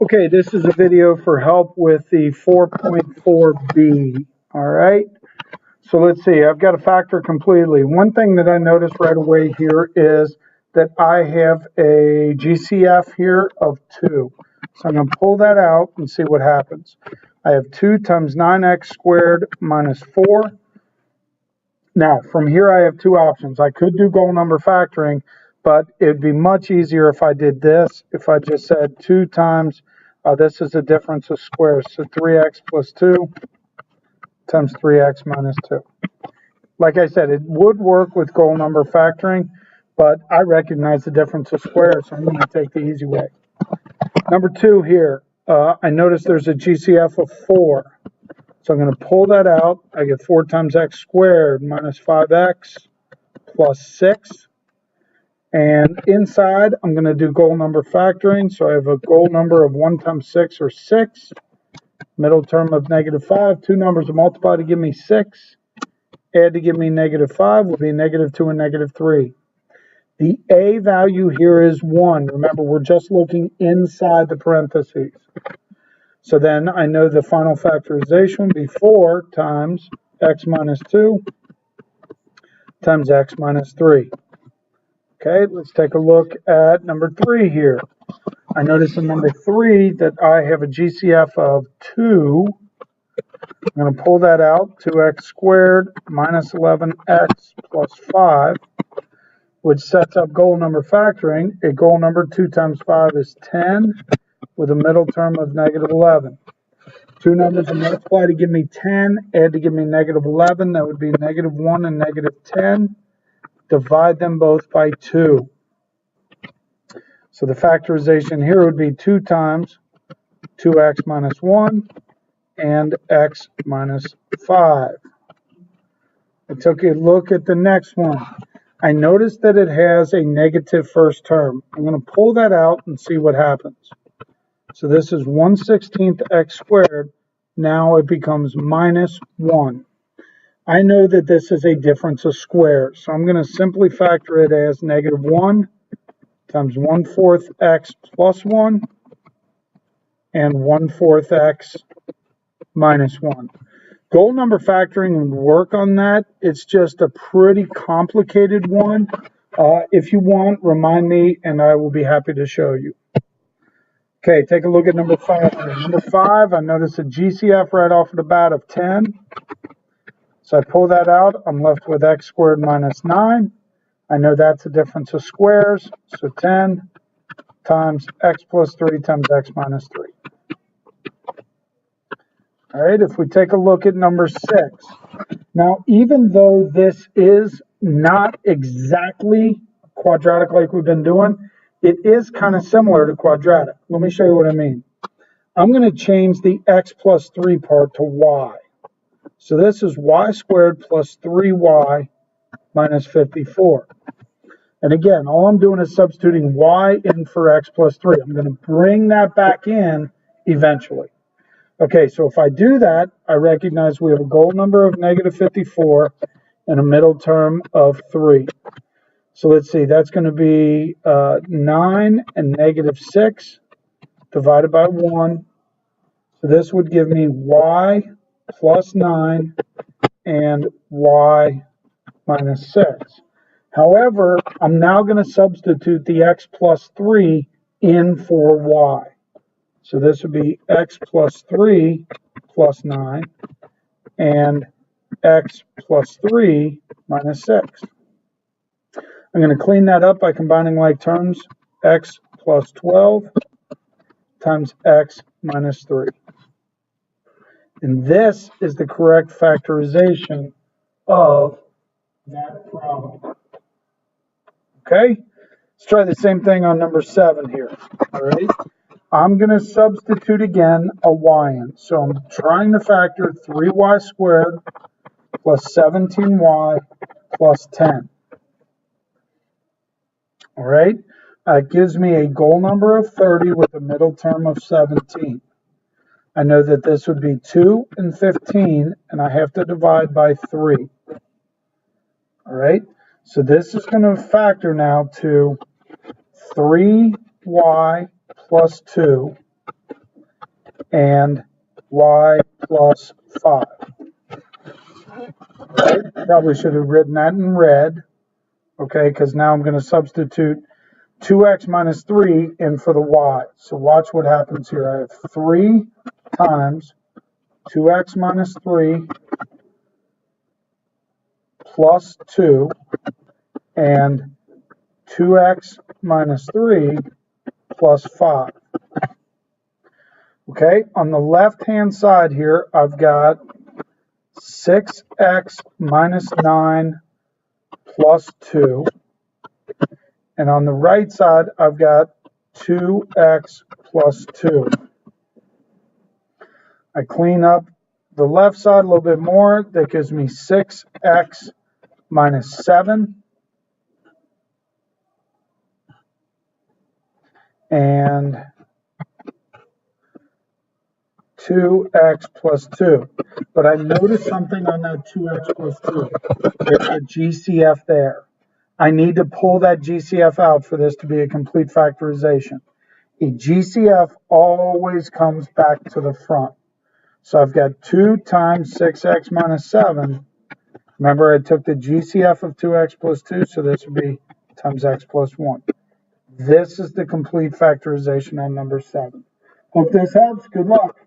Okay, this is a video for help with the 4.4b. All right, so let's see. I've got to factor completely. One thing that I noticed right away here is that I have a GCF here of 2. So I'm going to pull that out and see what happens. I have 2 times 9x squared minus 4. Now, from here I have 2 options. I could do goal number factoring, but it would be much easier if I did this. If I just said 2 times, this is a difference of squares, so 3x plus 2 times 3x minus 2. Like I said, it would work with goal number factoring, but I recognize the difference of squares, so I'm going to take the easy way. Number 2 here, I notice there's a GCF of 4. So I'm going to pull that out. I get 4 times x squared minus 5x plus 6. And inside, I'm going to do goal number factoring. So I have a goal number of 1 times 6 or 6. Middle term of negative 5. 2 numbers to multiply to give me 6. Add to give me negative 5 will be negative 2 and negative 3. The a value here is 1. Remember, we're just looking inside the parentheses. So then I know the final factorization would be 4 times x minus 2 times x minus 3. Okay, let's take a look at number 3 here. I notice in number 3 that I have a GCF of 2. I'm going to pull that out, 2x squared minus 11x plus 5, which sets up goal number factoring. A goal number 2 times 5 is 10, with a middle term of negative 11. 2 numbers to multiply to give me 10, add to give me negative 11. That would be negative 1 and negative 10. Divide them both by 2. So the factorization here would be 2 times 2x minus 1 and x minus 5. I took a look at the next one. I noticed that it has a negative first term. I'm going to pull that out and see what happens. So this is 1/16 x squared. Now it becomes minus 1. I know that this is a difference of squares, so I'm going to simply factor it as negative 1 times 1/4 x plus 1 and 1/4 x minus 1. Goal number factoring would work on that. It's just a pretty complicated one. If you want, remind me and I will be happy to show you. Okay, take a look at number 5. Number 5, I notice a GCF right off the bat of 10. So I pull that out. I'm left with x squared minus 9. I know that's a difference of squares. So 10 times x plus 3 times x minus 3. All right, if we take a look at number 6. Now, even though this is not exactly quadratic like we've been doing, it is kind of similar to quadratic. Let me show you what I mean. I'm going to change the x plus 3 part to y. So this is y squared plus 3y minus 54. And again, all I'm doing is substituting y in for x plus 3. I'm going to bring that back in eventually. Okay, so if I do that, I recognize we have a goal number of negative 54 and a middle term of 3. So let's see, that's going to be 9 and negative 6 divided by 1. So this would give me y plus 9 and y minus 6. However, I'm now going to substitute the x plus 3 in for y. So this would be x plus 3 plus 9 and x plus 3 minus 6. I'm going to clean that up by combining like terms. X plus 12 times x minus 3. And this is the correct factorization of that problem. Okay? Let's try the same thing on number 7 here. All right? I'm going to substitute again a y in. So I'm trying to factor 3y squared plus 17y plus 10. All right? It gives me a goal number of 30 with a middle term of 17. I know that this would be 2 and 15, and I have to divide by 3. All right? So this is going to factor now to 3y plus 2 and y plus 5. Okay? Probably should have written that in red, okay, because now I'm going to substitute 2x minus 3 in for the y. So watch what happens here. I have 3 times 2x minus 3 plus 2 and 2x minus 3 plus 5. Okay, on the left-hand side here, I've got 6x minus 9 plus 2. And on the right side, I've got 2x plus 2. I clean up the left side a little bit more. That gives me 6x minus 7. And 2x plus 2. But I noticed something on that 2x plus 2. There's a GCF there. I need to pull that GCF out for this to be a complete factorization. A GCF always comes back to the front. So I've got 2 times 6x minus 7. Remember, I took the GCF of 2x plus 2, so this would be times x plus 1. This is the complete factorization on number 7. Hope this helps. Good luck.